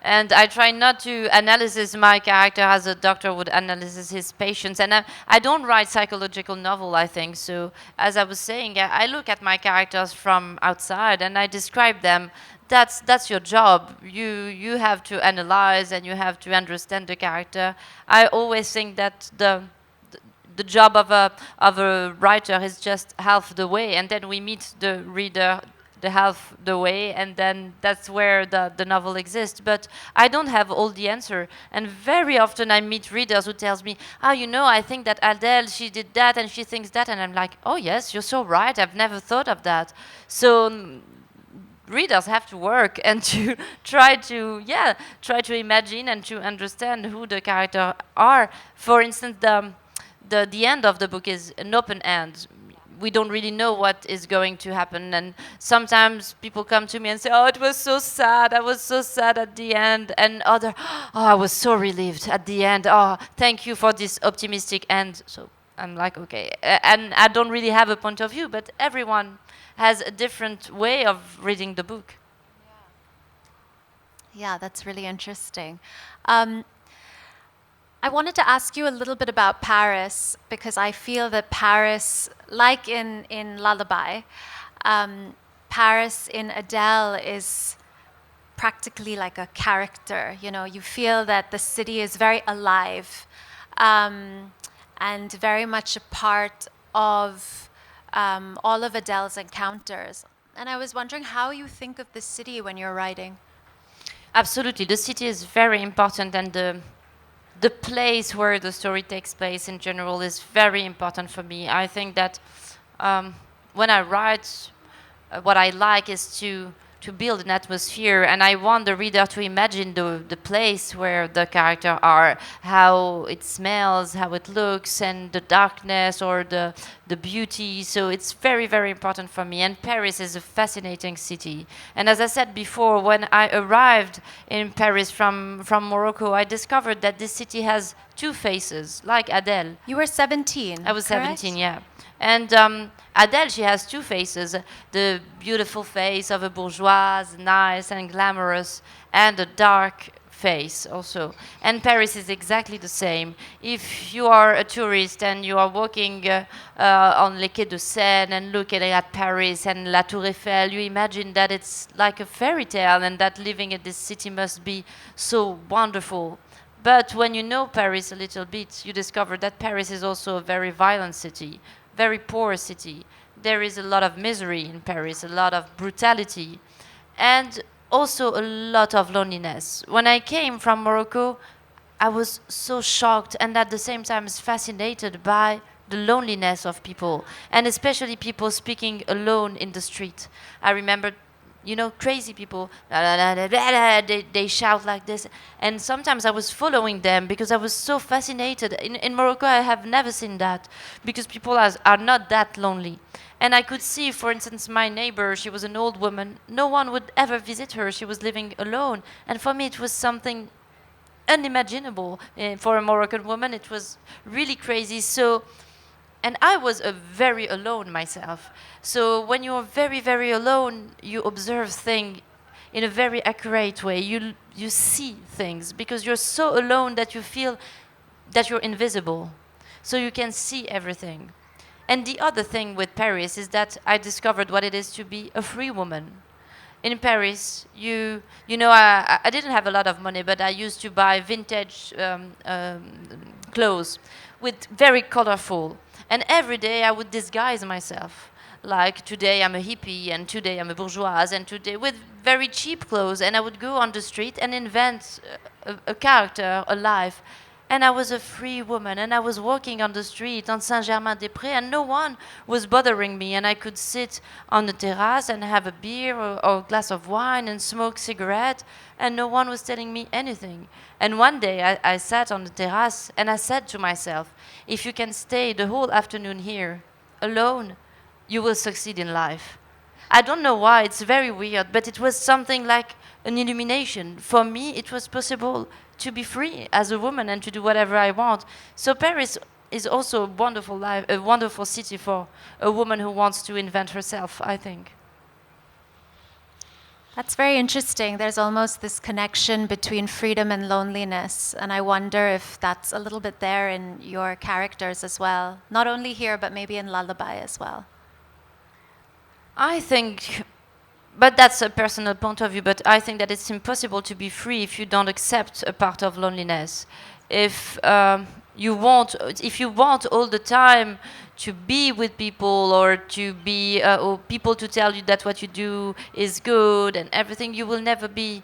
Speaker 3: And I try not to analyze my character as a doctor would analyze his patients. And I don't write psychological novel, I think. So as I was saying, I look at my characters from outside and I describe them. That's your job. You have to analyze and you have to understand the character. I always think that the job of a writer is just half the way, and then we meet the reader the half the way, and then that's where the novel exists. But I don't have all the answer, and very often I meet readers who tells me, oh, you know, I think that Adele, she did that and she thinks that, and I'm like, oh yes, you're so right, I've never thought of that. So readers have to work and to try to imagine and to understand who the characters are. For instance, the end of the book is an open end. We don't really know what is going to happen, and sometimes people come to me and say, oh, it was so sad, I was so sad at the end, and other, oh, I was so relieved at the end, oh, thank you for this optimistic end. So I'm like, okay, and I don't really have a point of view, but everyone has a different way of reading the book.
Speaker 2: Yeah, that's really interesting. I wanted to ask you a little bit about Paris, because I feel that Paris, like in Lullaby, Paris in Adele is practically like a character. You know, you feel that the city is very alive and very much a part of all of Adele's encounters. And I was wondering how you think of the city when you're writing.
Speaker 3: Absolutely, the city is very important, and the place where the story takes place in general is very important for me. I think that when I write, what I like is to build an atmosphere, and I want the reader to imagine the place where the characters are, how it smells, how it looks, and the darkness or the beauty. So it's very, very important for me. And Paris is a fascinating city. And as I said before, when I arrived in Paris from Morocco, I discovered that this city has two faces, like Adele.
Speaker 2: You were 17.
Speaker 3: I was
Speaker 2: correct?
Speaker 3: 17, yeah. And Adele, she has two faces, the beautiful face of a bourgeoise, nice and glamorous, and a dark face also. And Paris is exactly the same. If you are a tourist and you are walking on Les Quais de Seine and looking at Paris and La Tour Eiffel, you imagine that it's like a fairy tale and that living in this city must be so wonderful. But when you know Paris a little bit, you discover that Paris is also a very violent city, very poor city. There is a lot of misery in Paris, a lot of brutality, and also a lot of loneliness. When I came from Morocco, I was so shocked and at the same time fascinated by the loneliness of people, and especially people speaking alone in the street. I remember, you know, crazy people, they shout like this. And sometimes I was following them because I was so fascinated. In Morocco, I have never seen that, because people are not that lonely. And I could see, for instance, my neighbor, she was an old woman. No one would ever visit her. She was living alone. And for me, it was something unimaginable. For a Moroccan woman, it was really crazy. So, and I was very alone myself. So when you're very, very alone, you observe things in a very accurate way. You see things because you're so alone that you feel that you're invisible. So you can see everything. And the other thing with Paris is that I discovered what it is to be a free woman. In Paris, you know, I didn't have a lot of money, but I used to buy vintage clothes with very colorful. And every day I would disguise myself. Like today I'm a hippie, and today I'm a bourgeoise, and today with very cheap clothes. And I would go on the street and invent a character, a life. And I was a free woman, and I was walking on the street on Saint-Germain-des-Prés, and no one was bothering me. And I could sit on the terrace and have a beer or a glass of wine and smoke cigarette, and no one was telling me anything. And one day I sat on the terrace and I said to myself, if you can stay the whole afternoon here, alone, you will succeed in life. I don't know why, it's very weird, but it was something like an illumination. For me, it was possible to be free as a woman and to do whatever I want. So Paris is also a wonderful city for a woman who wants to invent herself, I think.
Speaker 2: That's very interesting. There's almost this connection between freedom and loneliness, and I wonder if that's a little bit there in your characters as well. Not only here, but maybe in Lullaby as well.
Speaker 3: I think, but that's a personal point of view, but I think that it's impossible to be free if you don't accept a part of loneliness. If you want all the time to be with people or to be or people to tell you that what you do is good and everything, you will never be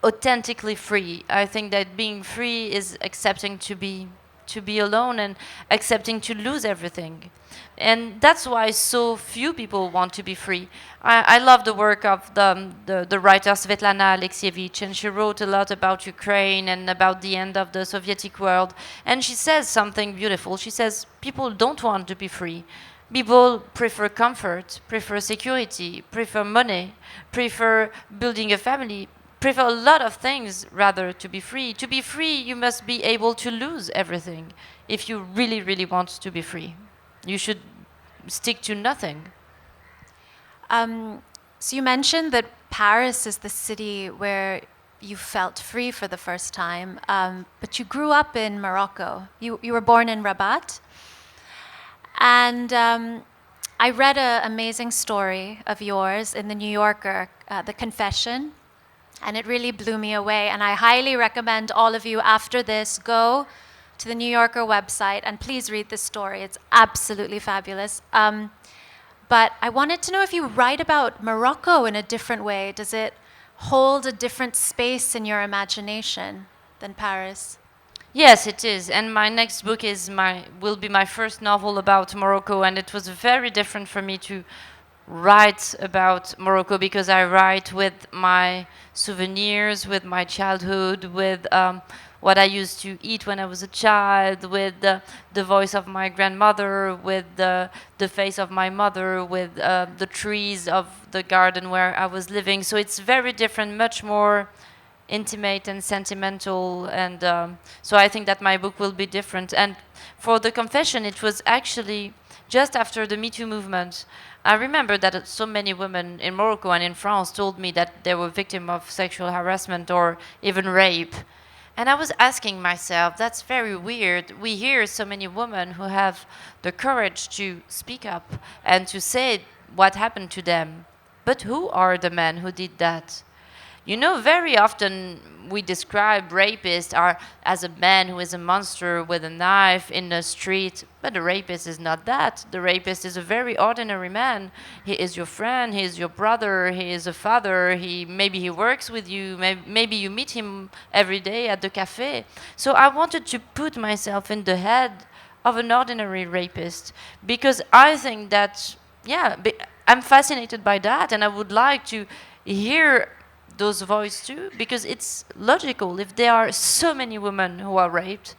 Speaker 3: authentically free. I think that being free is accepting to be alone and accepting to lose everything. And that's why so few people want to be free. I love the work of the writer Svetlana Alexievich, and she wrote a lot about Ukraine and about the end of the Soviet world. And she says something beautiful. She says, people don't want to be free. People prefer comfort, prefer security, prefer money, prefer building a family, prefer a lot of things rather to be free. To be free, you must be able to lose everything if you really, really want to be free. You should stick to nothing.
Speaker 2: So you mentioned that Paris is the city where you felt free for the first time, but you grew up in Morocco. You were born in Rabat. And I read an amazing story of yours in The New Yorker, The Confession, and it really blew me away. And I highly recommend all of you, after this, go to the New Yorker website and please read this story. It's absolutely fabulous. But I wanted to know if you write about Morocco in a different way. Does it hold a different space in your imagination than Paris?
Speaker 3: Yes, it is. And my next book will be my first novel about Morocco, and it was very different for me to write about Morocco because I write with my souvenirs, with my childhood, with what I used to eat when I was a child, with the voice of my grandmother, with the face of my mother, with the trees of the garden where I was living. So it's very different, much more intimate and sentimental, and so I think that my book will be different. And for The Confession, it was actually just after the Me Too movement. I remember that so many women in Morocco and in France told me that they were victims of sexual harassment or even rape. And I was asking myself, that's very weird. We hear so many women who have the courage to speak up and to say what happened to them. But who are the men who did that? You know, very often we describe rapists as a man who is a monster with a knife in the street, but the rapist is not that. The rapist is a very ordinary man. He is your friend, he is your brother, he is a father, maybe he works with you, maybe you meet him every day at the cafe. So I wanted to put myself in the head of an ordinary rapist because I think that, I'm fascinated by that, and I would like to hear those voices too, because it's logical. If there are so many women who are raped,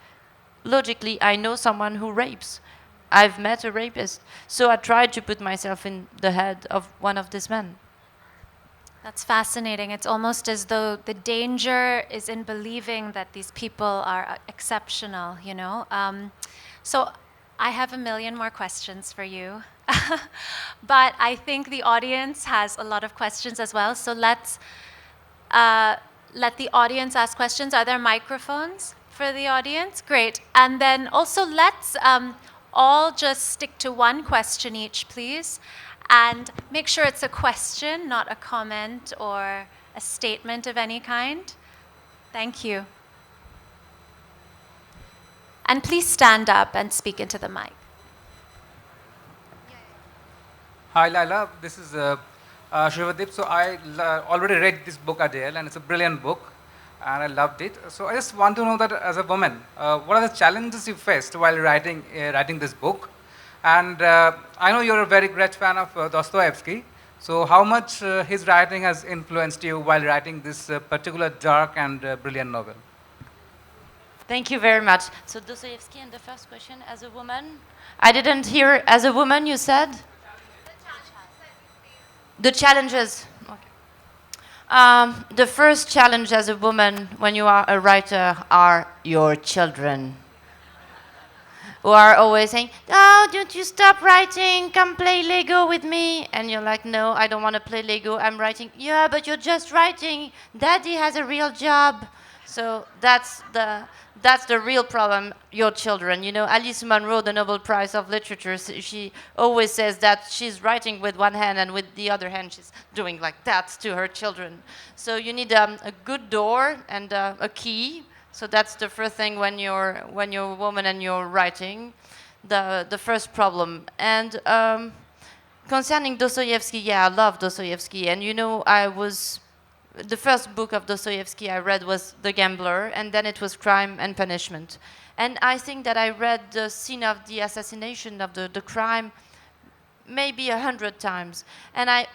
Speaker 3: logically I know someone who rapes. I've met a rapist. So I tried to put myself in the head of one of these men.
Speaker 2: That's fascinating. It's almost as though the danger is in believing that these people are exceptional, you know? So I have a million more questions for you. But I think the audience has a lot of questions as well. So let's let the audience ask questions. Are there microphones for the audience? Great. And then also let's all just stick to one question each, please. And make sure it's a question, not a comment or a statement of any kind. Thank you. And please stand up and speak into the mic.
Speaker 4: Hi, Leila. This is Shivadip. So I already read this book, Adele, and it's a brilliant book, and I loved it. So I just want to know that as a woman, what are the challenges you faced while writing this book? And I know you're a very great fan of Dostoevsky. So how much his writing has influenced you while writing this particular dark and brilliant novel?
Speaker 3: Thank you very much. So Dostoevsky, and the first question, as a woman? I didn't hear, as a woman, you said? The challenges. Okay. The first challenge as a woman when you are a writer are your children. who are always saying, "Oh, don't you stop writing? Come play Lego with me." And you're like, "No, I don't want to play Lego. I'm writing." "Yeah, but you're just writing. Daddy has a real job." So that's the real problem, your children. You know, Alice Munro, the Nobel Prize of Literature, she always says that she's writing with one hand and with the other hand she's doing like that to her children. So you need a good door and a key. So that's the first thing when you're a woman and you're writing, the first problem. And concerning Dostoevsky, yeah, I love Dostoevsky. And you know, the first book of Dostoevsky I read was The Gambler, and then it was Crime and Punishment. And I think that I read the scene of the assassination of the crime maybe 100 times. And I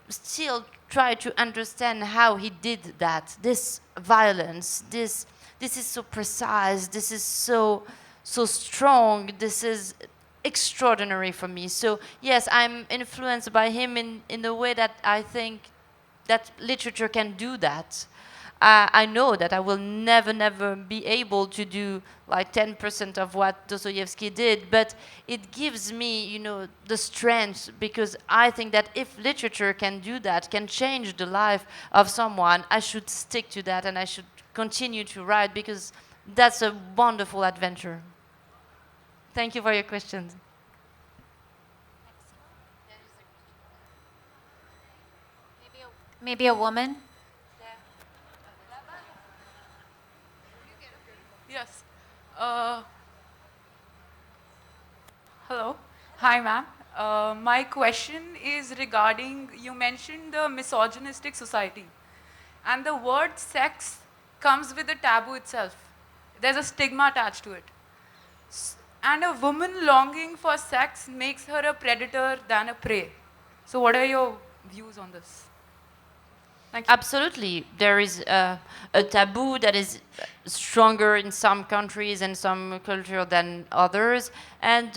Speaker 3: still try to understand how he did that. This violence, this is so precise, this is so strong, this is extraordinary for me. So yes, I'm influenced by him in the way that I think that literature can do that. I know that I will never be able to do like 10% of what Dostoevsky did, but it gives me, you know, the strength, because I think that if literature can do that, can change the life of someone, I should stick to that and I should continue to write, because that's a wonderful adventure. Thank you for your questions.
Speaker 2: Maybe a woman?
Speaker 5: Yes. Hello. Hi, ma'am. My question is regarding, you mentioned the misogynistic society. And the word sex comes with a taboo itself. There's a stigma attached to it. And a woman longing for sex makes her a predator than a prey. So what are your views on this? Thank you.
Speaker 3: Absolutely. There is a taboo that is stronger in some countries and some culture than others. And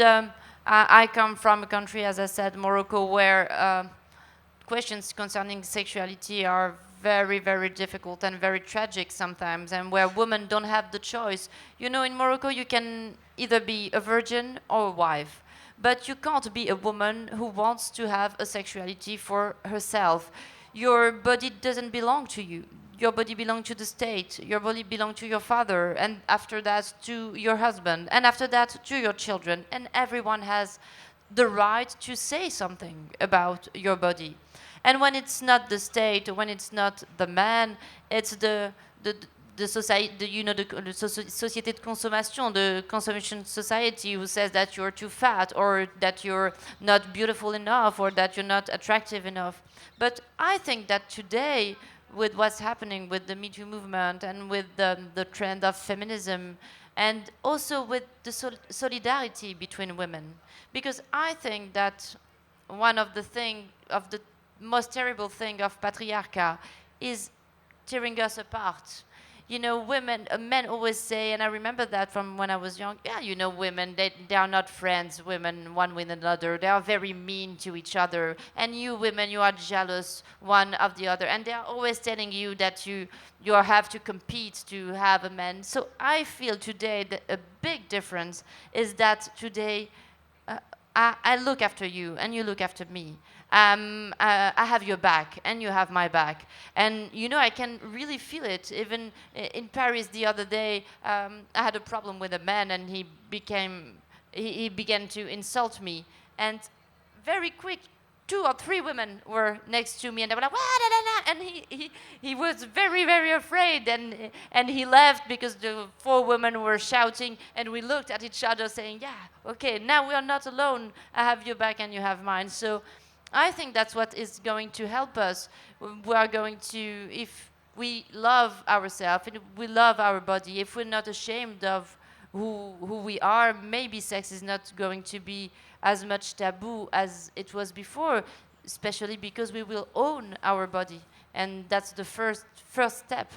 Speaker 3: I come from a country, as I said, Morocco, where questions concerning sexuality are very difficult and very tragic sometimes, and where women don't have the choice. You know, in Morocco, you can either be a virgin or a wife, but you can't be a woman who wants to have a sexuality for herself. Your body doesn't belong to you. Your body belongs to the state. Your body belongs to your father, and after that to your husband, and after that to your children. And everyone has the right to say something about your body. And when it's not the state, when it's not the man, it's the society, you know, the société de consommation, the consumption society, who says that you're too fat, or that you're not beautiful enough, or that you're not attractive enough. But I think that today, with what's happening with the Me Too movement and with the trend of feminism, and also with the solidarity between women, because I think that one of the most terrible thing of patriarchy is tearing us apart. You know, men always say, and I remember that from when I was young, yeah, you know, women, they are not friends, women, one with another. They are very mean to each other. And you women, you are jealous one of the other. And they are always telling you that you have to compete to have a man. So I feel today that a big difference is that today I look after you and you look after me. I have your back and you have my back. And you know, I can really feel it. Even in Paris the other day, I had a problem with a man, and he began to insult me. And very quick, 2 or 3 women were next to me, and they were like, "Wah, da, da, da," and he was very afraid, and he left because the 4 women were shouting, and we looked at each other saying, yeah, okay, now we are not alone. I have your back and you have mine. So I think that's what is going to help us. We are going to, if we love ourselves, if we love our body, if we're not ashamed of who we are, maybe sex is not going to be as much taboo as it was before, especially because we will own our body, and that's the first step.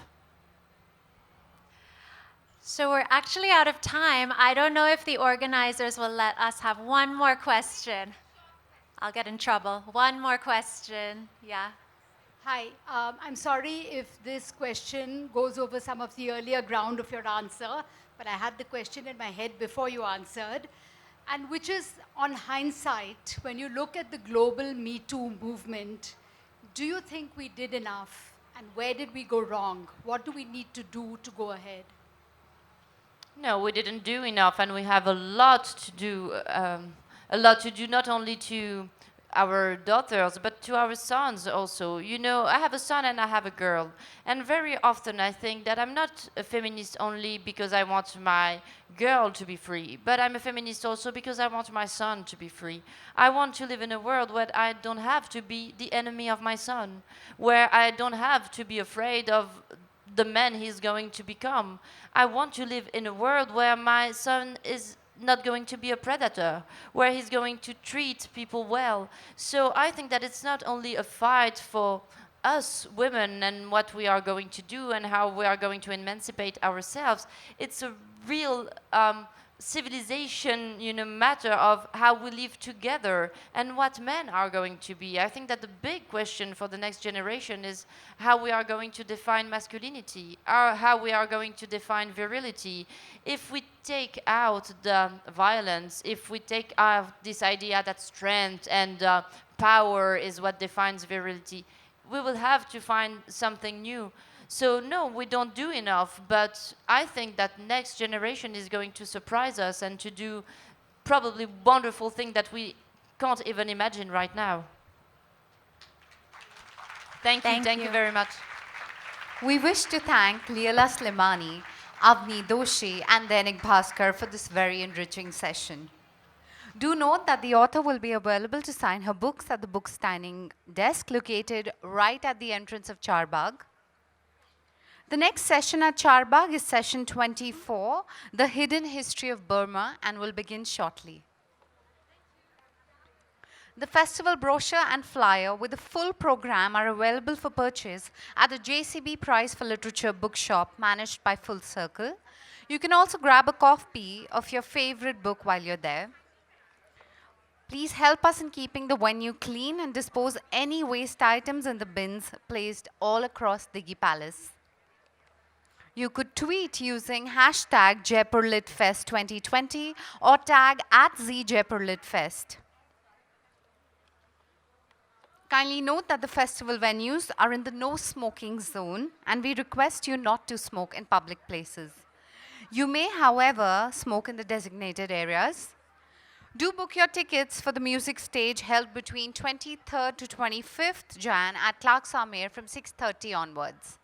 Speaker 2: So we're actually out of time. I don't know if the organizers will let us have one more question. I'll get in trouble. One more question. Yeah.
Speaker 6: Hi, I'm sorry if this question goes over some of the earlier ground of your answer, but I had the question in my head before you answered. and which is, on hindsight, when you look at the global Me Too movement, do you think we did enough? And where did we go wrong? What do we need to do to go ahead?
Speaker 3: No, we didn't do enough, and we have a lot to do. A lot to do, not only to our daughters, but to our sons also. You know, I have a son and I have a girl, and very often I think that I'm not a feminist only because I want my girl to be free, but I'm a feminist also because I want my son to be free. I want to live in a world where I don't have to be the enemy of my son, where I don't have to be afraid of the man he's going to become. I want to live in a world where my son is not going to be a predator, where he's going to treat people well. So I think that it's not only a fight for us women and what we are going to do and how we are going to emancipate ourselves. It's a real civilization, matter of how we live together and what men are going to be. I think that the big question for the next generation is how we are going to define masculinity, or how we are going to define virility. If we take out the violence, if we take out this idea that strength and power is what defines virility, we will have to find something new. So no, we don't do enough, but I think that next generation is going to surprise us and to do probably wonderful things that we can't even imagine right now. Thank you very much.
Speaker 7: We wish to thank Leïla Slimani, Avni Doshi, and Dainik Bhaskar for this very enriching session. Do note that the author will be available to sign her books at the book signing desk located right at the entrance of Charbagh. The next session at Charbagh is session 24, The Hidden History of Burma, and will begin shortly. The festival brochure and flyer with the full program are available for purchase at the JCB Prize for Literature bookshop managed by Full Circle. You can also grab a copy of your favorite book while you're there. Please help us in keeping the venue clean and dispose any waste items in the bins placed all across Diggy Palace. You could tweet using hashtag JaipurLitFest 2020 or tag @ZJaipurLitFest. Kindly note that the festival venues are in the no smoking zone and we request you not to smoke in public places. You may, however, smoke in the designated areas. Do book your tickets for the music stage held between 23rd to 25th Jan at Clark's Amer from 6:30 onwards.